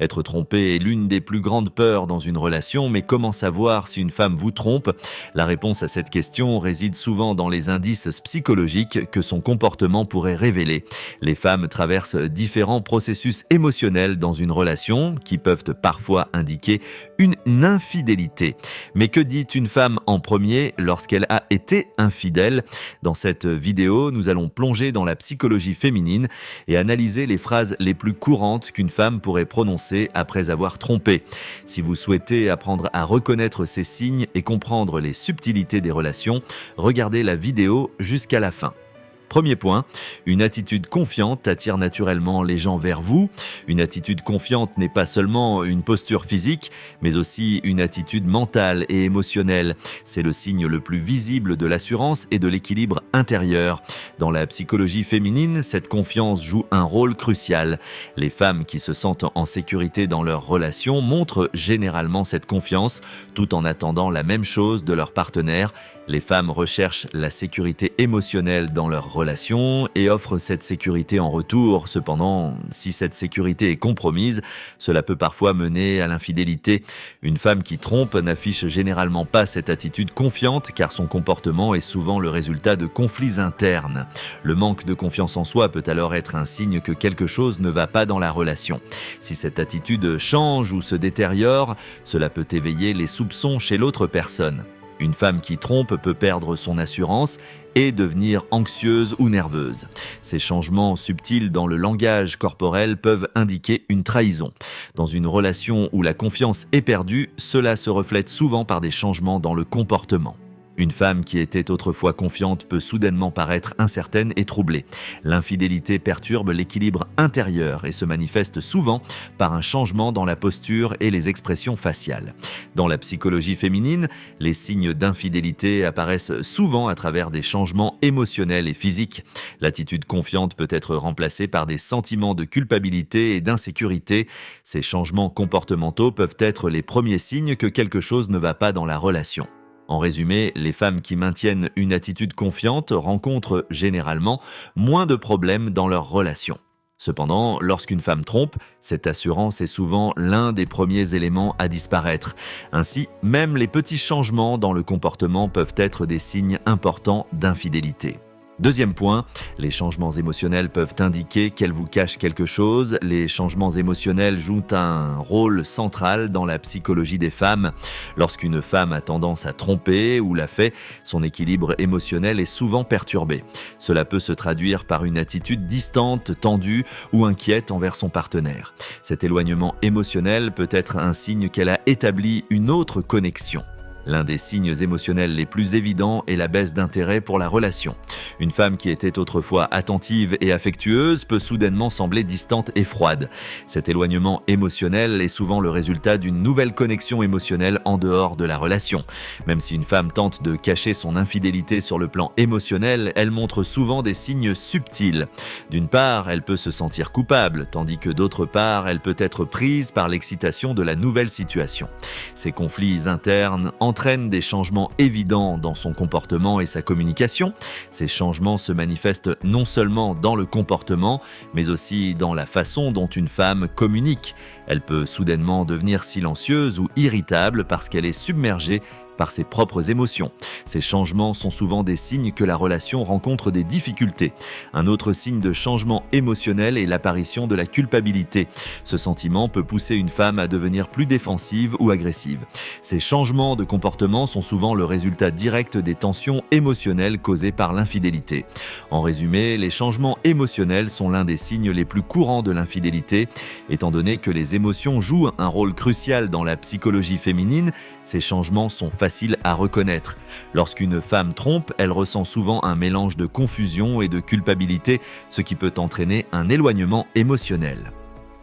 Être trompé est l'une des plus grandes peurs dans une relation, mais comment savoir si une femme vous trompe? La réponse à cette question réside souvent dans les indices psychologiques que son comportement pourrait révéler. Les femmes traversent différents processus émotionnels dans une relation qui peuvent parfois indiquer une infidélité. Mais que dit une femme en premier lorsqu'elle a été infidèle? Dans cette vidéo, nous allons plonger dans la psychologie féminine et analyser les phrases les plus courantes qu'une femme pourrait prononcer après avoir trompé. Si vous souhaitez apprendre à reconnaître ces signes et comprendre les subtilités des relations, regardez la vidéo jusqu'à la fin. Premier point, une attitude confiante attire naturellement les gens vers vous. Une attitude confiante n'est pas seulement une posture physique, mais aussi une attitude mentale et émotionnelle. C'est le signe le plus visible de l'assurance et de l'équilibre intérieur. Dans la psychologie féminine, cette confiance joue un rôle crucial. Les femmes qui se sentent en sécurité dans leur relation montrent généralement cette confiance, tout en attendant la même chose de leur partenaire. Les femmes recherchent la sécurité émotionnelle dans leur relation et offrent cette sécurité en retour. Cependant, si cette sécurité est compromise, cela peut parfois mener à l'infidélité. Une femme qui trompe n'affiche généralement pas cette attitude confiante car son comportement est souvent le résultat de conflits internes. Le manque de confiance en soi peut alors être un signe que quelque chose ne va pas dans la relation. Si cette attitude change ou se détériore, cela peut éveiller les soupçons chez l'autre personne. Une femme qui trompe peut perdre son assurance et devenir anxieuse ou nerveuse. Ces changements subtils dans le langage corporel peuvent indiquer une trahison. Dans une relation où la confiance est perdue, cela se reflète souvent par des changements dans le comportement. Une femme qui était autrefois confiante peut soudainement paraître incertaine et troublée. L'infidélité perturbe l'équilibre intérieur et se manifeste souvent par un changement dans la posture et les expressions faciales. Dans la psychologie féminine, les signes d'infidélité apparaissent souvent à travers des changements émotionnels et physiques. L'attitude confiante peut être remplacée par des sentiments de culpabilité et d'insécurité. Ces changements comportementaux peuvent être les premiers signes que quelque chose ne va pas dans la relation. En résumé, les femmes qui maintiennent une attitude confiante rencontrent généralement moins de problèmes dans leur relation. Cependant, lorsqu'une femme trompe, cette assurance est souvent l'un des premiers éléments à disparaître. Ainsi, même les petits changements dans le comportement peuvent être des signes importants d'infidélité. Deuxième point, les changements émotionnels peuvent indiquer qu'elle vous cache quelque chose. Les changements émotionnels jouent un rôle central dans la psychologie des femmes. Lorsqu'une femme a tendance à tromper ou l'a fait, son équilibre émotionnel est souvent perturbé. Cela peut se traduire par une attitude distante, tendue ou inquiète envers son partenaire. Cet éloignement émotionnel peut être un signe qu'elle a établi une autre connexion. L'un des signes émotionnels les plus évidents est la baisse d'intérêt pour la relation. Une femme qui était autrefois attentive et affectueuse peut soudainement sembler distante et froide. Cet éloignement émotionnel est souvent le résultat d'une nouvelle connexion émotionnelle en dehors de la relation. Même si une femme tente de cacher son infidélité sur le plan émotionnel, elle montre souvent des signes subtils. D'une part, elle peut se sentir coupable, tandis que d'autre part, elle peut être prise par l'excitation de la nouvelle situation. Ces conflits internes entraîne des changements évidents dans son comportement et sa communication. Ces changements se manifestent non seulement dans le comportement, mais aussi dans la façon dont une femme communique. Elle peut soudainement devenir silencieuse ou irritable parce qu'elle est submergée par ses propres émotions. Ces changements sont souvent des signes que la relation rencontre des difficultés. Un autre signe de changement émotionnel est l'apparition de la culpabilité. Ce sentiment peut pousser une femme à devenir plus défensive ou agressive. Ces changements de comportement sont souvent le résultat direct des tensions émotionnelles causées par l'infidélité. En résumé, les changements émotionnels sont l'un des signes les plus courants de l'infidélité. Étant donné que les émotions jouent un rôle crucial dans la psychologie féminine, ces changements sont facile à reconnaître. Lorsqu'une femme trompe, elle ressent souvent un mélange de confusion et de culpabilité, ce qui peut entraîner un éloignement émotionnel.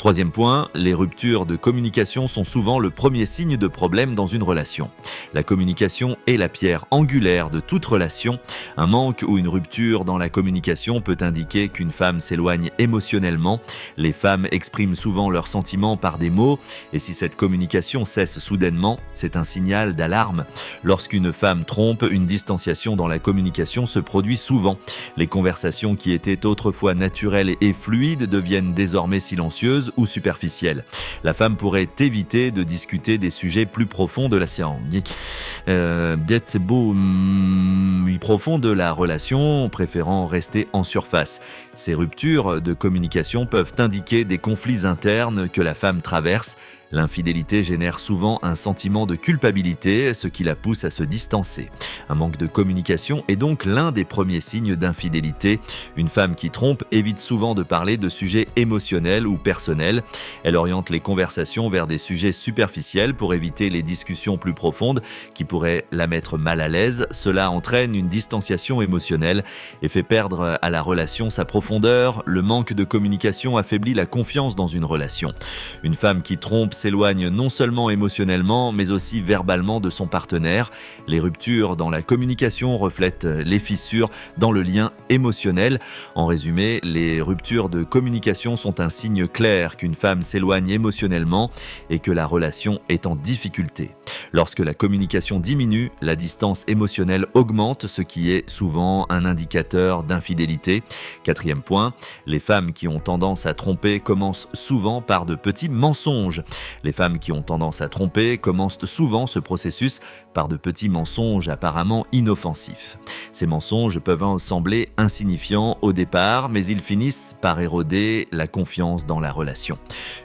Troisième point, les ruptures de communication sont souvent le premier signe de problème dans une relation. La communication est la pierre angulaire de toute relation. Un manque ou une rupture dans la communication peut indiquer qu'une femme s'éloigne émotionnellement. Les femmes expriment souvent leurs sentiments par des mots, et si cette communication cesse soudainement, c'est un signal d'alarme. Lorsqu'une femme trompe, une distanciation dans la communication se produit souvent. Les conversations qui étaient autrefois naturelles et fluides deviennent désormais silencieuses surfacieuses ou superficielles. La femme pourrait éviter de discuter des sujets plus profonds de la profond de la relation, préférant rester en surface. Ces ruptures de communication peuvent indiquer des conflits internes que la femme traverse. L'infidélité génère souvent un sentiment de culpabilité, ce qui la pousse à se distancer. Un manque de communication est donc l'un des premiers signes d'infidélité. Une femme qui trompe évite souvent de parler de sujets émotionnels ou personnels. Elle oriente les conversations vers des sujets superficiels pour éviter les discussions plus profondes qui pourraient la mettre mal à l'aise. Cela entraîne une distanciation émotionnelle et fait perdre à la relation sa profondeur. Le manque de communication affaiblit la confiance dans une relation. Une femme qui trompe s'éloigne non seulement émotionnellement, mais aussi verbalement de son partenaire. Les ruptures dans la communication reflètent les fissures dans le lien émotionnel. En résumé, les ruptures de communication sont un signe clair qu'une femme s'éloigne émotionnellement et que la relation est en difficulté. Lorsque la communication diminue, la distance émotionnelle augmente, ce qui est souvent un indicateur d'infidélité. Quatrième point, les femmes qui ont tendance à tromper commencent souvent par de petits mensonges. Les femmes qui ont tendance à tromper commencent souvent ce processus par de petits mensonges apparemment inoffensifs. Ces mensonges peuvent sembler insignifiants au départ, mais ils finissent par éroder la confiance dans la relation.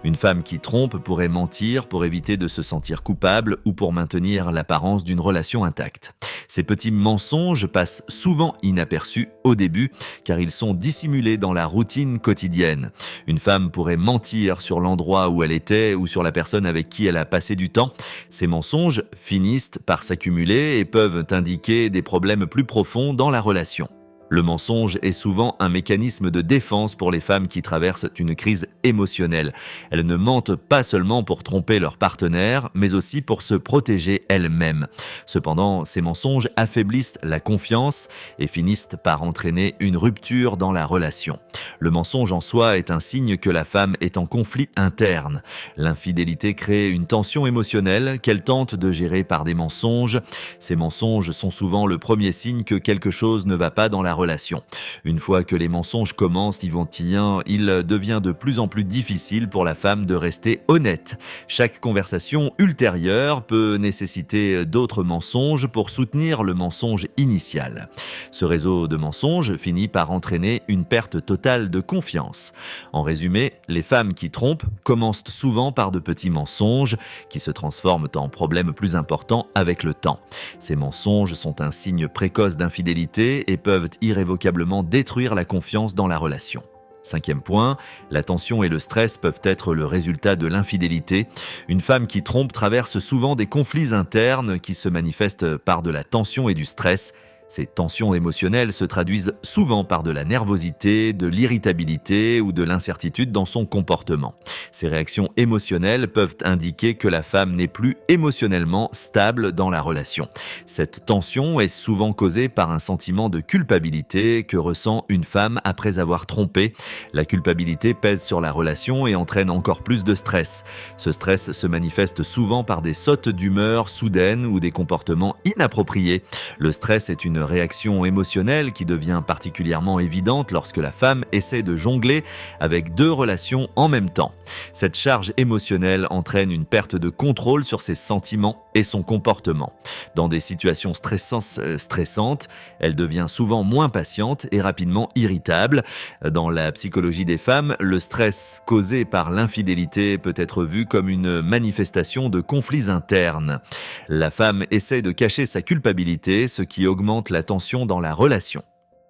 Une femme qui trompe pourrait mentir pour éviter de se sentir coupable ou pour maintenir l'apparence d'une relation intacte. Ces petits mensonges passent souvent inaperçus au début car ils sont dissimulés dans la routine quotidienne. Une femme pourrait mentir sur l'endroit où elle était ou sur la personne avec qui elle a passé du temps. Ces mensonges finissent par s'accumuler et peuvent indiquer des problèmes plus profonds dans la relation. Le mensonge est souvent un mécanisme de défense pour les femmes qui traversent une crise émotionnelle. Elles ne mentent pas seulement pour tromper leur partenaire, mais aussi pour se protéger elles-mêmes. Cependant, ces mensonges affaiblissent la confiance et finissent par entraîner une rupture dans la relation. Le mensonge en soi est un signe que la femme est en conflit interne. L'infidélité crée une tension émotionnelle qu'elle tente de gérer par des mensonges. Ces mensonges sont souvent le premier signe que quelque chose ne va pas dans la relation. Une fois que les mensonges commencent, il devient de plus en plus difficile pour la femme de rester honnête. Chaque conversation ultérieure peut nécessiter d'autres mensonges pour soutenir le mensonge initial. Ce réseau de mensonges finit par entraîner une perte totale de confiance. En résumé, les femmes qui trompent commencent souvent par de petits mensonges qui se transforment en problèmes plus importants avec le temps. Ces mensonges sont un signe précoce d'infidélité et peuvent irrévocablement détruire la confiance dans la relation. Cinquième point, la tension et le stress peuvent être le résultat de l'infidélité. Une femme qui trompe traverse souvent des conflits internes qui se manifestent par de la tension et du stress. Ces tensions émotionnelles se traduisent souvent par de la nervosité, de l'irritabilité ou de l'incertitude dans son comportement. Ces réactions émotionnelles peuvent indiquer que la femme n'est plus émotionnellement stable dans la relation. Cette tension est souvent causée par un sentiment de culpabilité que ressent une femme après avoir trompé. La culpabilité pèse sur la relation et entraîne encore plus de stress. Ce stress se manifeste souvent par des sautes d'humeur soudaines ou des comportements inappropriés. Le stress est une réaction émotionnelle qui devient particulièrement évidente lorsque la femme essaie de jongler avec deux relations en même temps. Cette charge émotionnelle entraîne une perte de contrôle sur ses sentiments et son comportement. Dans des situations stressantes, elle devient souvent moins patiente et rapidement irritable. Dans la psychologie des femmes, le stress causé par l'infidélité peut être vu comme une manifestation de conflits internes. La femme essaie de cacher sa culpabilité, ce qui augmente la tension dans la relation.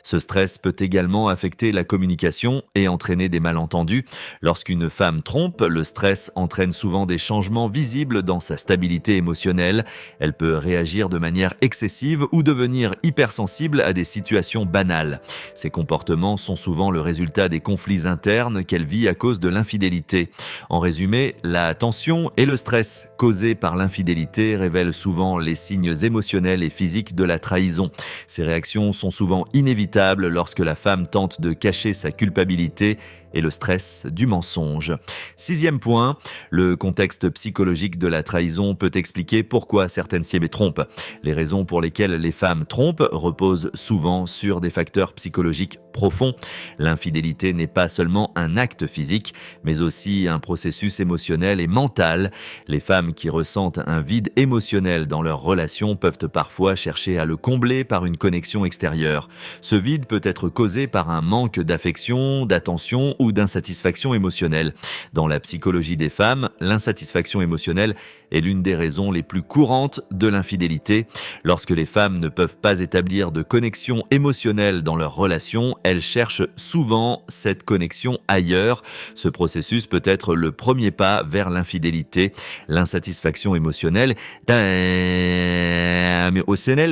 Ce stress peut également affecter la communication et entraîner des malentendus. Lorsqu'une femme trompe, le stress entraîne souvent des changements visibles dans sa stabilité émotionnelle. Elle peut réagir de manière excessive ou devenir hypersensible à des situations banales. Ces comportements sont souvent le résultat des conflits internes qu'elle vit à cause de l'infidélité. En résumé, la tension et le stress causés par l'infidélité révèlent souvent les signes émotionnels et physiques de la trahison. Ces réactions sont souvent inévitables lorsque la femme tente de cacher sa culpabilité et le stress du mensonge. 6e point, le contexte psychologique de la trahison peut expliquer pourquoi certaines femmes trompent. Les raisons pour lesquelles les femmes trompent reposent souvent sur des facteurs psychologiques profonds. L'infidélité n'est pas seulement un acte physique, mais aussi un processus émotionnel et mental. Les femmes qui ressentent un vide émotionnel dans leur relation peuvent parfois chercher à le combler par une connexion extérieure. Ce vide peut être causé par un manque d'affection, d'attention ou d'insatisfaction émotionnelle. Dans la psychologie des femmes, l'insatisfaction émotionnelle est l'une des raisons les plus courantes de l'infidélité. Lorsque les femmes ne peuvent pas établir de connexion émotionnelle dans leur relation, elles cherchent souvent cette connexion ailleurs. Ce processus peut être le premier pas vers l'infidélité. L'insatisfaction émotionnelle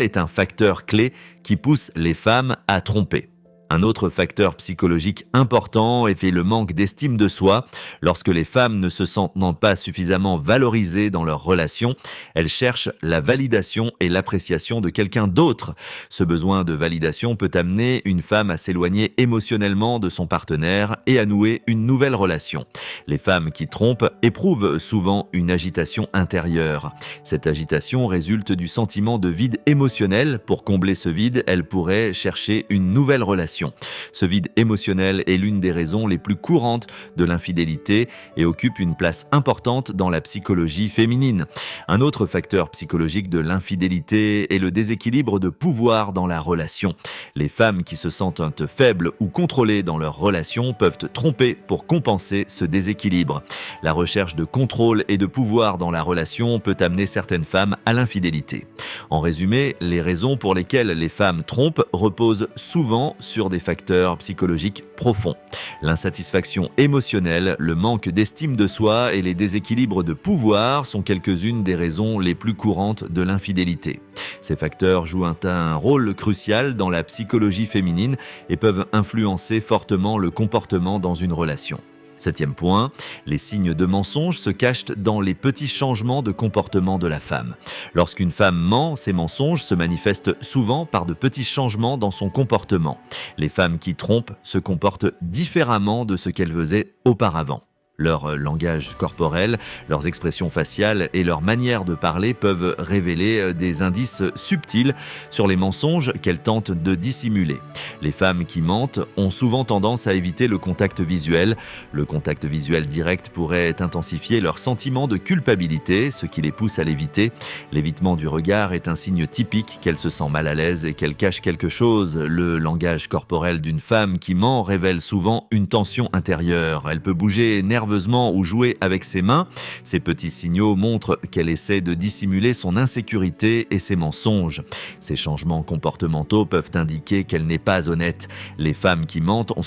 est un facteur clé qui pousse les femmes à tromper. Un autre facteur psychologique important est le manque d'estime de soi. Lorsque les femmes ne se sentent pas suffisamment valorisées dans leur relation, elles cherchent la validation et l'appréciation de quelqu'un d'autre. Ce besoin de validation peut amener une femme à s'éloigner émotionnellement de son partenaire et à nouer une nouvelle relation. Les femmes qui trompent éprouvent souvent une agitation intérieure. Cette agitation résulte du sentiment de vide émotionnel. Pour combler ce vide, elles pourraient chercher une nouvelle relation. Ce vide émotionnel est l'une des raisons les plus courantes de l'infidélité et occupe une place importante dans la psychologie féminine. Un autre facteur psychologique de l'infidélité est le déséquilibre de pouvoir dans la relation. Les femmes qui se sentent faibles ou contrôlées dans leur relation peuvent tromper pour compenser ce déséquilibre. La recherche de contrôle et de pouvoir dans la relation peut amener certaines femmes à l'infidélité. En résumé, les raisons pour lesquelles les femmes trompent reposent souvent sur des facteurs psychologiques profonds. L'insatisfaction émotionnelle, le manque d'estime de soi et les déséquilibres de pouvoir sont quelques-unes des raisons les plus courantes de l'infidélité. Ces facteurs jouent un rôle crucial dans la psychologie féminine et peuvent influencer fortement le comportement dans une relation. 7e point, les signes de mensonge se cachent dans les petits changements de comportement de la femme. Lorsqu'une femme ment, ces mensonges se manifestent souvent par de petits changements dans son comportement. Les femmes qui trompent se comportent différemment de ce qu'elles faisaient auparavant. Leur langage corporel, leurs expressions faciales et leur manière de parler peuvent révéler des indices subtils sur les mensonges qu'elles tentent de dissimuler. Les femmes qui mentent ont souvent tendance à éviter le contact visuel. Le contact visuel direct pourrait intensifier leur sentiment de culpabilité, ce qui les pousse à l'éviter. L'évitement du regard est un signe typique qu'elle se sent mal à l'aise et qu'elle cache quelque chose. Le langage corporel d'une femme qui ment révèle souvent une tension intérieure. Elle peut bouger nerveusement ou jouer avec ses mains. Ces petits signaux montrent qu'elle essaie de dissimuler son insécurité et ses mensonges. Ces changements comportementaux peuvent indiquer qu'elle n'est pas honnête. Les femmes qui mentent ont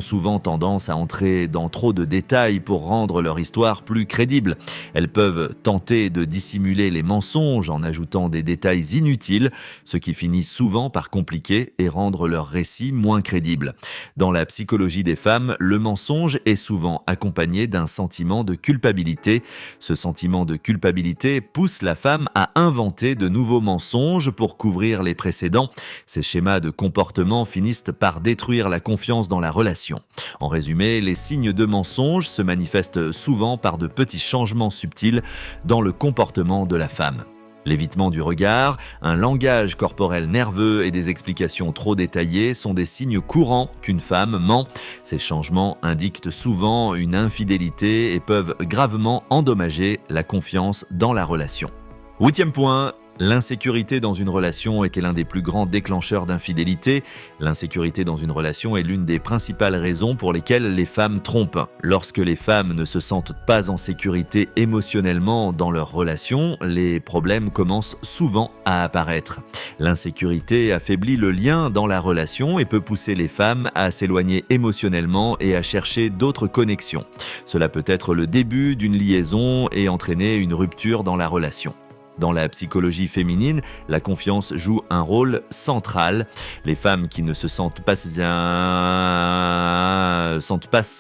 souvent tendance à entrer dans trop de détails pour rendre leur histoire plus crédible. Elles peuvent tenter de dissimuler les mensonges en ajoutant des détails inutiles, ce qui finit souvent par compliquer et rendre leur récit moins crédible. Dans la psychologie des femmes, le mensonge est souvent accompagné d'un sentiment de culpabilité. Ce sentiment de culpabilité pousse la femme à inventer de nouveaux mensonges pour couvrir les précédents. Ces schémas de comportement finissent par détruire la confiance dans la relation. En résumé, les signes de mensonge se manifestent souvent par de petits changements subtils dans le comportement de la femme. L'évitement du regard, un langage corporel nerveux et des explications trop détaillées sont des signes courants qu'une femme ment. Ces changements indiquent souvent une infidélité et peuvent gravement endommager la confiance dans la relation. 8e point. L'insécurité dans une relation était l'un des plus grands déclencheurs d'infidélité. L'insécurité dans une relation est l'une des principales raisons pour lesquelles les femmes trompent. Lorsque les femmes ne se sentent pas en sécurité émotionnellement dans leur relation, les problèmes commencent souvent à apparaître. L'insécurité affaiblit le lien dans la relation et peut pousser les femmes à s'éloigner émotionnellement et à chercher d'autres connexions. Cela peut être le début d'une liaison et entraîner une rupture dans la relation. Dans la psychologie féminine, la confiance joue un rôle central. Les femmes qui ne se sentent pas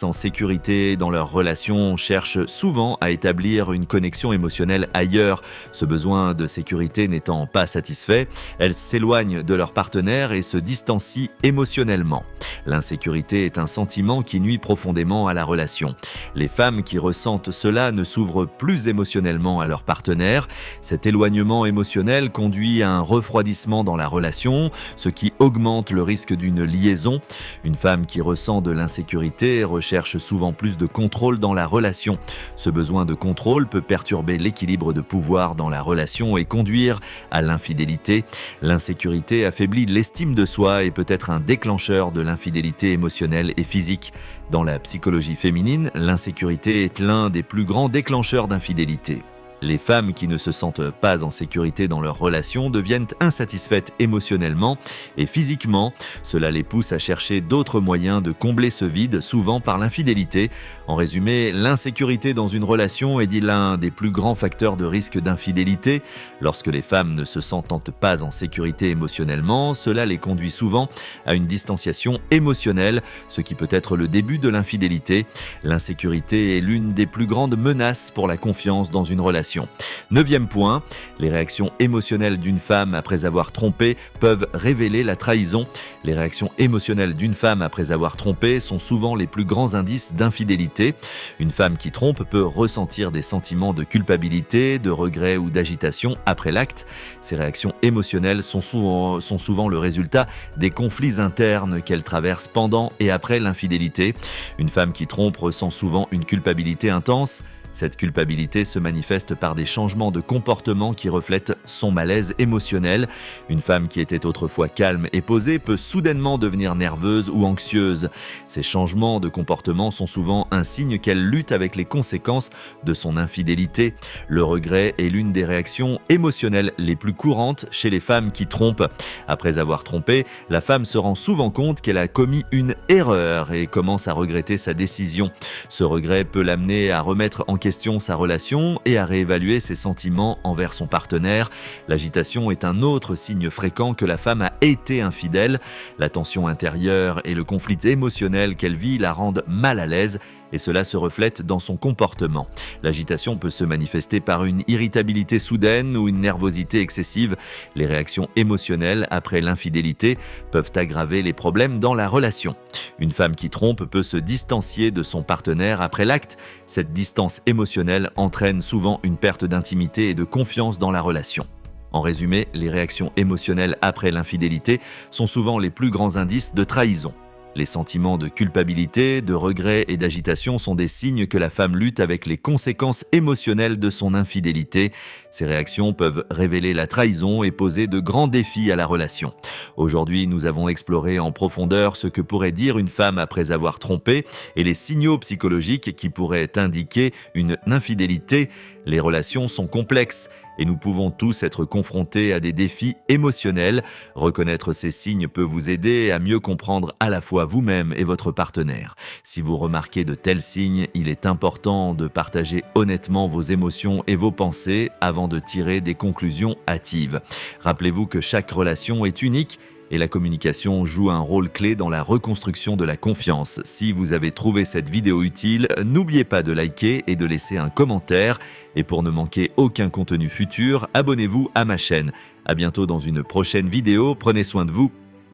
en sécurité dans leur relation cherchent souvent à établir une connexion émotionnelle ailleurs. Ce besoin de sécurité n'étant pas satisfait, elles s'éloignent de leur partenaire et se distancient émotionnellement. L'insécurité est un sentiment qui nuit profondément à la relation. Les femmes qui ressentent cela ne s'ouvrent plus émotionnellement à leur partenaire. Cet éloignement émotionnel conduit à un refroidissement dans la relation, ce qui augmente le risque d'une liaison. Une femme qui ressent de l'insécurité recherche souvent plus de contrôle dans la relation. Ce besoin de contrôle peut perturber l'équilibre de pouvoir dans la relation et conduire à l'infidélité. L'insécurité affaiblit l'estime de soi et peut être un déclencheur de l'infidélité émotionnelle et physique. Dans la psychologie féminine, l'insécurité est l'un des plus grands déclencheurs d'infidélité. Les femmes qui ne se sentent pas en sécurité dans leur relation deviennent insatisfaites émotionnellement et physiquement. Cela les pousse à chercher d'autres moyens de combler ce vide, souvent par l'infidélité. En résumé, l'insécurité dans une relation est dit l'un des plus grands facteurs de risque d'infidélité. Lorsque les femmes ne se sentent pas en sécurité émotionnellement, cela les conduit souvent à une distanciation émotionnelle, ce qui peut être le début de l'infidélité. L'insécurité est l'une des plus grandes menaces pour la confiance dans une relation. 9e point, les réactions émotionnelles d'une femme après avoir trompé peuvent révéler la trahison. Les réactions émotionnelles d'une femme après avoir trompé sont souvent les plus grands indices d'infidélité. Une femme qui trompe peut ressentir des sentiments de culpabilité, de regret ou d'agitation après l'acte. Ces réactions émotionnelles sont souvent le résultat des conflits internes qu'elle traverse pendant et après l'infidélité. Une femme qui trompe ressent souvent une culpabilité intense. Cette culpabilité se manifeste par des changements de comportement qui reflètent son malaise émotionnel. Une femme qui était autrefois calme et posée peut soudainement devenir nerveuse ou anxieuse. Ces changements de comportement sont souvent un signe qu'elle lutte avec les conséquences de son infidélité. Le regret est l'une des réactions émotionnelles les plus courantes chez les femmes qui trompent. Après avoir trompé, la femme se rend souvent compte qu'elle a commis une erreur et commence à regretter sa décision. Ce regret peut l'amener à remettre en question sa relation et à réévaluer ses sentiments envers son partenaire. L'agitation est un autre signe fréquent que la femme a été infidèle. La tension intérieure et le conflit émotionnel qu'elle vit la rendent mal à l'aise et cela se reflète dans son comportement. L'agitation peut se manifester par une irritabilité soudaine ou une nervosité excessive. Les réactions émotionnelles après l'infidélité peuvent aggraver les problèmes dans la relation. Une femme qui trompe peut se distancier de son partenaire après l'acte. Cette distance émotionnelle entraîne souvent une perte d'intimité et de confiance dans la relation. En résumé, les réactions émotionnelles après l'infidélité sont souvent les plus grands indices de trahison. Les sentiments de culpabilité, de regret et d'agitation sont des signes que la femme lutte avec les conséquences émotionnelles de son infidélité. Ces réactions peuvent révéler la trahison et poser de grands défis à la relation. Aujourd'hui, nous avons exploré en profondeur ce que pourrait dire une femme après avoir trompé et les signaux psychologiques qui pourraient indiquer une infidélité. Les relations sont complexes et nous pouvons tous être confrontés à des défis émotionnels. Reconnaître ces signes peut vous aider à mieux comprendre à la fois vous-même et votre partenaire. Si vous remarquez de tels signes, il est important de partager honnêtement vos émotions et vos pensées avant de tirer des conclusions hâtives. Rappelez-vous que chaque relation est unique et la communication joue un rôle clé dans la reconstruction de la confiance. Si vous avez trouvé cette vidéo utile, n'oubliez pas de liker et de laisser un commentaire. Et pour ne manquer aucun contenu futur, abonnez-vous à ma chaîne. À bientôt dans une prochaine vidéo, prenez soin de vous.